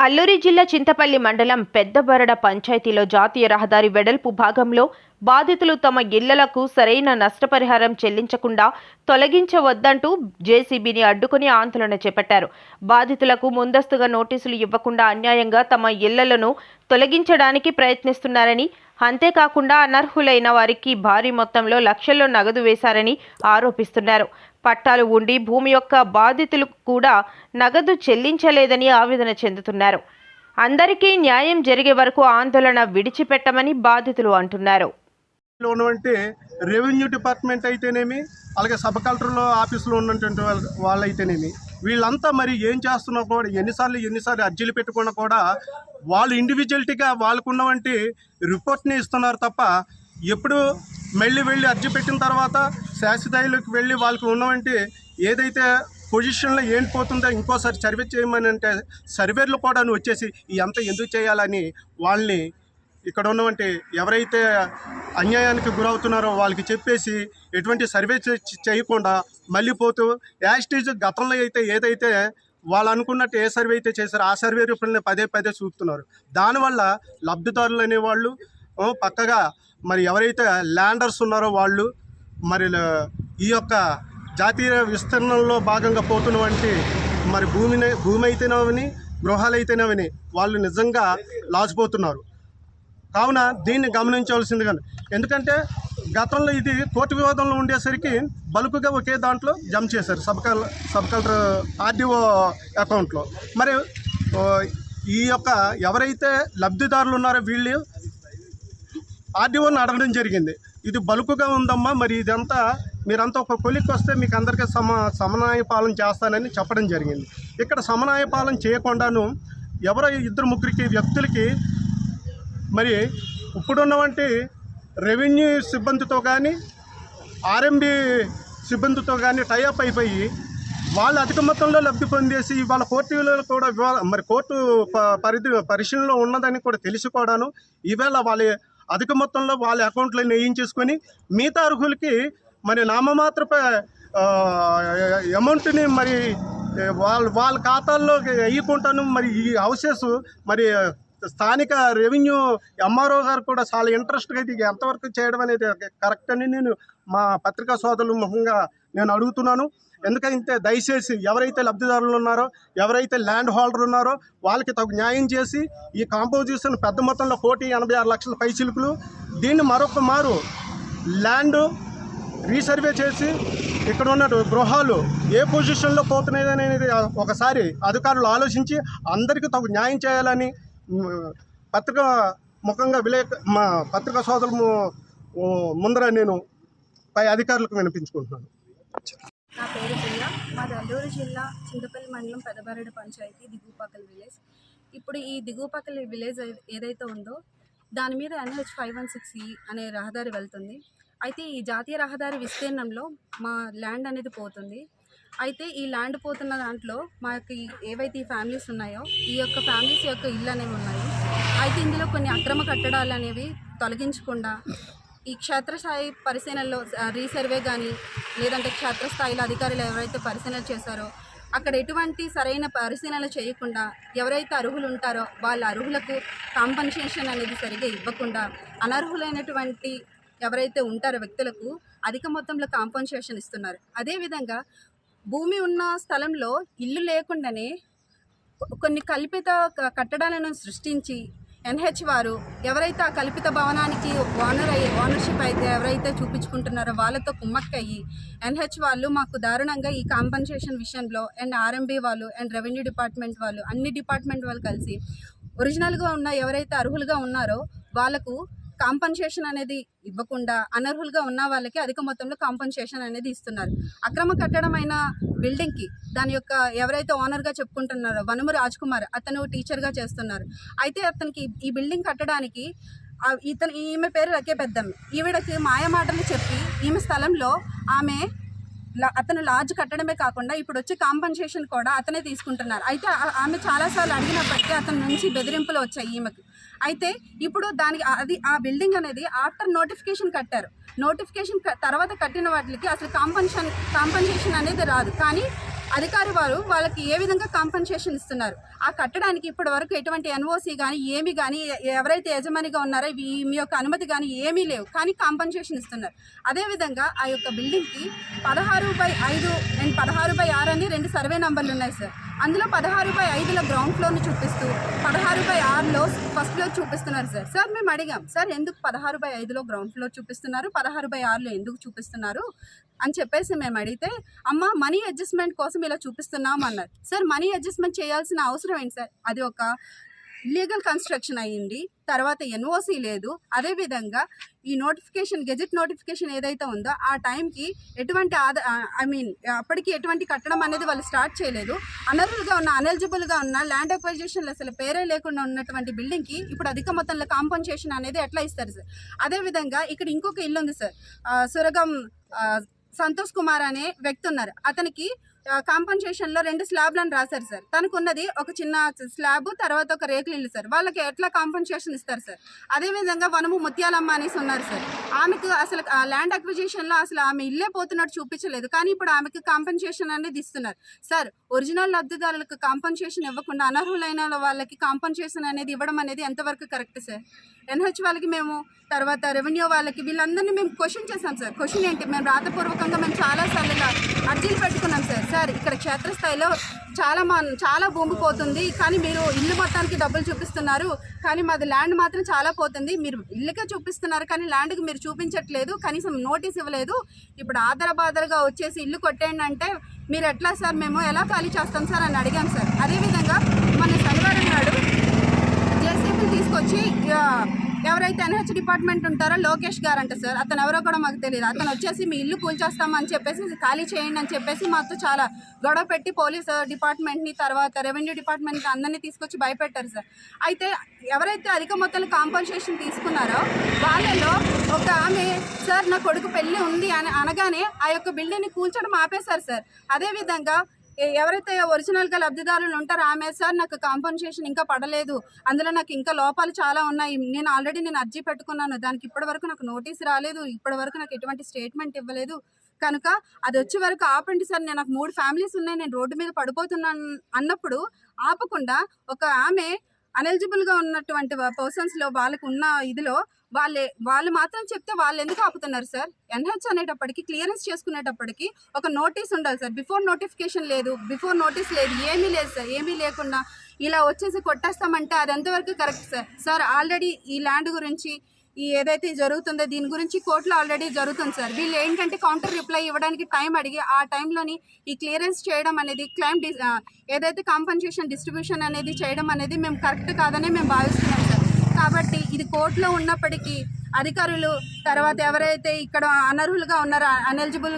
అల్లూరి జిల్లా చింతపల్లి మండలం పెద్దబరడ పంచాయతీలో జాతీయ రహదారి వెడల్పు భాగంలో బాధితులు తమ ఇళ్లకు సరైన నష్టపరిహారం చెల్లించకుండా తొలగించవద్దంటూ జేసీబీని అడ్డుకుని ఆందోళన చేపట్టారు. బాధితులకు ముందస్తుగా నోటీసులు ఇవ్వకుండా అన్యాయంగా తమ ఇళ్లను తొలగించడానికి ప్రయత్నిస్తున్నారని, అంతేకాకుండా అనర్హులైన వారికి భారీ మొత్తంలో లక్షల్లో నగదు వేశారని ఆరోపిస్తున్నారు. పట్టాలు ఉండి భూమి యొక్క బాధితులు కూడా నగదు చెల్లించలేదని ఆవేదన చెందుతున్నారు. అందరికీ న్యాయం జరిగే వరకు ఆందోళన విడిచిపెట్టమని బాధితులు అంటున్నారు. రెవెన్యూ డిపార్ట్మెంట్ అయితేనేమి, అలాగే సబ్ కలెక్టర్లో ఆఫీసులో ఉన్నటువంటి వాళ్ళైతేనేమి, వీళ్ళంతా మరి ఏం చేస్తున్నా కూడా ఎన్నిసార్లు అర్జీలు పెట్టుకున్నా కూడా వాళ్ళు ఇండివిజువల్టీగా వాళ్ళకున్నవంటి రిపోర్ట్ని ఇస్తున్నారు తప్ప, ఎప్పుడు వెళ్ళి అర్జీ పెట్టిన తర్వాత శాస్త్రస్థాయిలోకి వెళ్ళి వాళ్ళకు ఉన్నవంటి ఏదైతే పొజిషన్లో ఏం పోతుందో ఇంకోసారి సర్వే చేయమని అంటే సర్వేలు కూడా వచ్చేసి అంతా ఎందుకు చేయాలని వాళ్ళని ఇక్కడ ఉన్నవంటి ఎవరైతే అన్యాయానికి గురవుతున్నారో వాళ్ళకి చెప్పేసి ఎటువంటి సర్వే చేయకుండా మళ్ళీ పోతూ యాస్టీజ్ గతంలో అయితే ఏదైతే వాళ్ళు అనుకున్నట్టు ఏ సర్వే అయితే చేశారో ఆ సర్వే రూపంలో పదే చూపుతున్నారు. దానివల్ల లబ్ధిదారులు అనేవాళ్ళు పక్కగా మరి ఎవరైతే ల్యాండర్స్ ఉన్నారో వాళ్ళు మరి ఈ యొక్క జాతీయ విస్తరణలో భాగంగా పోతున్నవంటి మరి భూమి అయితేనేవని గృహాలు అయితేనేవని వాళ్ళు నిజంగా లాసిపోతున్నారు. కావున దీన్ని గమనించవలసిందిగా, ఎందుకంటే గతంలో ఇది కోర్టు వివాదంలో ఉండేసరికి బల్క్గా ఒకే దాంట్లో జమ చేశారు సబ్ కలెక్టర్ ఆర్డీఓ అకౌంట్లో. మరి ఈ యొక్క ఎవరైతే లబ్ధిదారులు ఉన్నారో వీళ్ళు ఆర్డీఓని అడగడం జరిగింది, ఇది బల్క్గా ఉందమ్మా, మరి ఇదంతా మీరంతా ఒక కొలిక్కి వస్తే మీకు అందరికీ సమన్వయ పాలన చేస్తానని చెప్పడం జరిగింది. ఇక్కడ సమన్వయ పాలన చేయకుండాను ఎవరో ఇద్దరు ముగ్గురికి వ్యక్తులకి మరి ఇప్పుడున్నవంటి రెవెన్యూ సిబ్బందితో కానీ ఆర్ఎంబి సిబ్బందితో కానీ టైఅప్ అయిపోయి వాళ్ళు అధిక మొత్తంలో లబ్ధి పొందేసి వాళ్ళ కోర్టులో కూడా మరి కోర్టు పరిశీలనలో ఉన్నదని కూడా తెలిసి కూడాను ఈవేళ వాళ్ళ అధిక మొత్తంలో వాళ్ళ అకౌంట్లో వేయించేసుకొని మిగతా అర్హులకి మరి నామమాత్రపై అమౌంట్ని మరి వాళ్ళ ఖాతాల్లో వేయకుంటాను. మరి ఈ హౌసెస్ మరి స్థానిక రెవెన్యూ ఎంఆర్ఓ గారు కూడా చాలా ఇంట్రెస్ట్గా ఇది ఎంతవరకు చేయడం అనేది కరెక్ట్ అని నేను మా పత్రికా సోదరుల ముఖంగా నేను అడుగుతున్నాను. ఎందుకంటే దయచేసి ఎవరైతే లబ్ధిదారులు ఉన్నారో, ఎవరైతే ల్యాండ్ హోల్డర్ ఉన్నారో వాళ్ళకి తగు న్యాయం చేసి ఈ కాంపోజిషన్ పెద్ద మొత్తంలో 1,86,00,000 పైచిలుకులు దీన్ని మరొక మారు ల్యాండ్ రీసర్వే చేసి ఇక్కడ ఉన్న గృహాలు ఏ పొజిషన్లో పోతున్నాయి అనేది ఒకసారి అధికారులు ఆలోచించి అందరికీ తగు న్యాయం చేయాలని పత్రికా ముఖంగా మా పత్రికా సోదరులు ముందర నేను పై అధికారులకు వినిపించుకుంటున్నాను. నా పేరు ప్రియ. మాది అల్లూరు జిల్లా చింతపల్లి మండలం పెద్దబరడ పంచాయతీ దిగువపక్కల విలేజ్. ఇప్పుడు ఈ దిగువపక్కల విలేజ్ ఏదైతే ఉందో దాని మీద NH 516E అనే రహదారి వెళ్తుంది. అయితే ఈ జాతీయ రహదారి విస్తీర్ణంలో మా ల్యాండ్ అనేది పోతుంది. అయితే ఈ ల్యాండ్ పోతున్న దాంట్లో మాకు ఏవైతే ఈ ఫ్యామిలీస్ ఉన్నాయో ఈ యొక్క ఫ్యామిలీస్ యొక్క ఇల్లు అనేవి ఉన్నాయి. అయితే ఇందులో కొన్ని అక్రమ కట్టడాలు అనేవి తొలగించకుండా ఈ క్షేత్రస్థాయి పరిశీలనలో రీసర్వే కానీ లేదంటే క్షేత్రస్థాయిలో అధికారులు ఎవరైతే పరిశీలన చేశారో అక్కడ ఎటువంటి సరైన పరిశీలన చేయకుండా ఎవరైతే అర్హులు ఉంటారో వాళ్ళ అర్హులకు కాంపన్సేషన్ అనేది సరిగా ఇవ్వకుండా అనర్హులైనటువంటి ఎవరైతే ఉంటారో వ్యక్తులకు అధిక మొత్తంలో కాంపన్సేషన్ ఇస్తున్నారు. అదేవిధంగా భూమి ఉన్న స్థలంలో ఇల్లు లేకుండానే కొన్ని కల్పిత కట్టడాలను సృష్టించి NH వారు ఎవరైతే ఆ కల్పిత భవనానికి ఓనర్షిప్ అయితే ఎవరైతే చూపించుకుంటున్నారో వాళ్ళతో కుమ్మక్కయ్యి NH వాళ్ళు మాకు దారుణంగా ఈ కాంపన్సేషన్ విషయంలో అండ్ RMB వాళ్ళు అండ్ రెవెన్యూ డిపార్ట్మెంట్ వాళ్ళు అన్ని డిపార్ట్మెంట్ వాళ్ళు కలిసి ఒరిజినల్గా ఉన్న ఎవరైతే అర్హులుగా ఉన్నారో వాళ్ళకు కాంపన్సేషన్ అనేది ఇవ్వకుండా అనర్హులుగా ఉన్న వాళ్ళకి అధిక మొత్తంలో కాంపన్సేషన్ అనేది ఇస్తున్నారు. అక్రమ కట్టడమైన బిల్డింగ్కి దాని యొక్క ఎవరైతే ఓనర్గా చెప్పుకుంటున్నారో వనుము రాజ్ కుమార్ అతను టీచర్గా చేస్తున్నారు. అయితే అతనికి ఈ బిల్డింగ్ కట్టడానికి ఈమె పేరు రకే పెద్దమ్మ, ఈవిడకి మాయమాటలు చెప్పి ఈమె స్థలంలో అతను లాడ్జ్ కట్టడమే కాకుండా ఇప్పుడు వచ్చే కాంపన్సేషన్ కూడా అతనే తీసుకుంటున్నారు. అయితే ఆమె చాలాసార్లు అడిగినప్పటికీ అతని నుంచి బెదిరింపులు వచ్చాయి ఈమెకు. అయితే ఇప్పుడు దానికి ఆ బిల్డింగ్ అనేది ఆఫ్టర్ నోటిఫికేషన్ కట్టారు. నోటిఫికేషన్ తర్వాత కట్టిన వాటికి అసలు కాంపన్సేషన్ అనేది రాదు. కానీ అధికారి వారు వాళ్ళకి ఏ విధంగా కాంపన్సేషన్ ఇస్తున్నారు, ఆ కట్టడానికి ఇప్పటి వరకు ఎటువంటి ఎన్ఓసి కానీ ఏమి కానీ ఎవరైతే యజమానిగా ఉన్నారో మీ యొక్క అనుమతి కానీ ఏమీ లేవు, కానీ కాంపన్సేషన్ ఇస్తున్నారు. అదేవిధంగా ఆ యొక్క బిల్డింగ్కి 16/5 అండ్ 16/6 అని 2 సర్వే నంబర్లు ఉన్నాయి సార్. అందులో 16/5లో గ్రౌండ్ ఫ్లోర్ని చూపిస్తూ 16/6లో ఫస్ట్ ఫ్లోర్ చూపిస్తున్నారు సార్. సార్ మేము అడిగాం, సార్ ఎందుకు 16/5లో గ్రౌండ్ ఫ్లోర్ చూపిస్తున్నారు, 16/6లో ఎందుకు చూపిస్తున్నారు అని చెప్పేసి మేము అడిగితే, అమ్మ మనీ అడ్జస్ట్మెంట్ కోసం ఇలా చూపిస్తున్నాం అన్నారు. సార్ మనీ అడ్జస్ట్మెంట్ చేయాల్సిన అవసరం ఏంటి సార్? అది ఒక లీగల్ కన్స్ట్రక్షన్ అయ్యింది, తర్వాత ఎన్ఓసి లేదు. అదేవిధంగా ఈ నోటిఫికేషన్ గెజెట్ నోటిఫికేషన్ ఏదైతే ఉందో ఆ టైంకి ఎటువంటి అప్పటికి ఎటువంటి కట్టడం అనేది వాళ్ళు స్టార్ట్ చేయలేదు. అనర్హులుగా ఉన్న అనెలిజిబుల్గా ఉన్న ల్యాండ్ అక్వైజేషన్లు అసలు పేరే లేకుండా ఉన్నటువంటి బిల్డింగ్కి ఇప్పుడు అధిక మొత్తంలో కాంపన్సేషన్ అనేది ఎట్లా ఇస్తారు సార్? అదేవిధంగా ఇక్కడ ఇంకొక ఇల్లు ఉంది సార్, సురగం సంతోష్ కుమార్ అనే వ్యక్తి ఉన్నారు. అతనికి కాంపన్సేషన్లో 2 స్లాబ్లను రాశారు సార్. తనకు ఉన్నది ఒక చిన్న స్లాబ్, తర్వాత ఒక రేకులు ఇల్లు సార్. వాళ్ళకి ఎట్లా కాంపన్సేషన్ ఇస్తారు సార్? అదేవిధంగా వనము ముత్యాలమ్మ అనేసి ఉన్నారు సార్. ఆమెకు అసలు ల్యాండ్ అక్విజిషన్లో అసలు ఆమె ఇల్లే పోతున్నట్టు చూపించలేదు, కానీ ఇప్పుడు ఆమెకు కాంపన్సేషన్ అనేది ఇస్తున్నారు సార్. ఒరిజినల్ లబ్ధిదారులకు కాంపన్సేషన్ ఇవ్వకుండా అనర్హులైన వాళ్ళకి కాంపన్సేషన్ అనేది ఇవ్వడం అనేది ఎంతవరకు కరెక్ట్ సార్? ఎన్హెచ్ వాళ్ళకి మేము, తర్వాత రెవెన్యూ వాళ్ళకి, వీళ్ళందరినీ మేము క్వశ్చన్ చేశాం సార్. క్వశ్చన్ ఏంటి, మేము రాతపూర్వకంగా మేము చాలాసార్లు అర్జీలు పెట్టుకున్నాం సార్. సార్ ఇక్కడ క్షేత్రస్థాయిలో చాలా భూమి పోతుంది, కానీ మీరు ఇల్లు మొత్తానికి డబ్బులు చూపిస్తున్నారు, కానీ మాది ల్యాండ్ మాత్రం చాలా పోతుంది. మీరు ఇల్లుకే చూపిస్తున్నారు కానీ ల్యాండ్కి మీరు చూపించట్లేదు, కనీసం నోటీస్ ఇవ్వలేదు. ఇప్పుడు ఆధారబాదరగా వచ్చేసి ఇల్లు కొట్టేయండి అంటే మీరు ఎట్లా సార్? మేము ఎలా ఖాళీ చేస్తాం సార్ అని అడిగాం సార్. అదేవిధంగా మన శనివారం నాడు జేసీబీ తీసుకొచ్చి ఎవరైతే ఎన్హెచ్ డిపార్ట్మెంట్ ఉంటారో లోకేష్ గారు అంట సార్, అతను ఎవరో కూడా మాకు తెలియదు. అతను వచ్చేసి మీ ఇల్లు కూల్చేస్తామని చెప్పేసి, ఖాళీ చేయండి అని చెప్పేసి మాతో చాలా గొడవ పెట్టి పోలీస్ డిపార్ట్మెంట్ని, తర్వాత రెవెన్యూ డిపార్ట్మెంట్ని అందరినీ తీసుకొచ్చి భయపెట్టారు సార్. అయితే ఎవరైతే అధిక మొత్తంలో కాంపన్సేషన్ తీసుకున్నారో వాళ్ళలో ఒక ఆమె, సార్ నా కొడుకు పెళ్ళి ఉంది అని అనగానే ఆ యొక్క బిల్డింగ్ని కూల్చడం ఆపేశారు సార్. అదేవిధంగా ఎవరైతే ఒరిజినల్గా లబ్ధిదారులు ఉంటారో ఆమె, సార్ నాకు కాంపన్సేషన్ ఇంకా పడలేదు, అందులో నాకు ఇంకా లోపాలు చాలా ఉన్నాయి, నేను ఆల్రెడీ అర్జీ పెట్టుకున్నాను, దానికి ఇప్పటివరకు నాకు నోటీస్ రాలేదు, ఇప్పటివరకు నాకు ఎటువంటి స్టేట్మెంట్ ఇవ్వలేదు, కనుక అది వచ్చే వరకు ఆపండి సార్, నాకు 3 ఫ్యామిలీస్ ఉన్నాయి, నేను రోడ్డు మీద పడిపోతున్నాను అన్నప్పుడు ఆపకుండా ఒక ఆమె అనెలిజిబుల్గా ఉన్నటువంటి పర్సన్స్లో వాళ్ళకు ఉన్న ఇదిలో వాళ్ళు మాత్రం చెప్తే వాళ్ళు ఎందుకు ఆపుతున్నారు సార్? ఎన్హెచ్ అనేటప్పటికి క్లియరెన్స్ చేసుకునేటప్పటికి ఒక నోటీస్ ఉండాలి సార్. బిఫోర్ నోటిఫికేషన్ లేదు, బిఫోర్ నోటీస్ లేదు, ఏమీ లేదు సార్. ఏమీ లేకుండా ఇలా వచ్చేసి కొట్టేస్తామంటే అది ఎంతవరకు కరెక్ట్ సార్? సార్ ఆల్రెడీ ఈ ల్యాండ్ గురించి ఈ ఏదైతే జరుగుతుందో దీని గురించి కోర్టులో ఆల్రెడీ జరుగుతుంది సార్. వీళ్ళు ఏంటంటే కౌంటర్ రిప్లై ఇవ్వడానికి టైం అడిగి ఆ టైంలోని ఈ క్లియరెన్స్ చేయడం అనేది, క్లైమ్ ఏదైతే కాంపన్సేషన్ డిస్ట్రిబ్యూషన్ అనేది చేయడం అనేది మేము కరెక్ట్ కాదని మేము భావిస్తున్నాం సార్. కాబట్టి ఇది కోర్టులో ఉన్నప్పటికీ అధికారులు, తర్వాత ఎవరైతే ఇక్కడ అనర్హులుగా ఉన్నారో అనెలిజిబుల్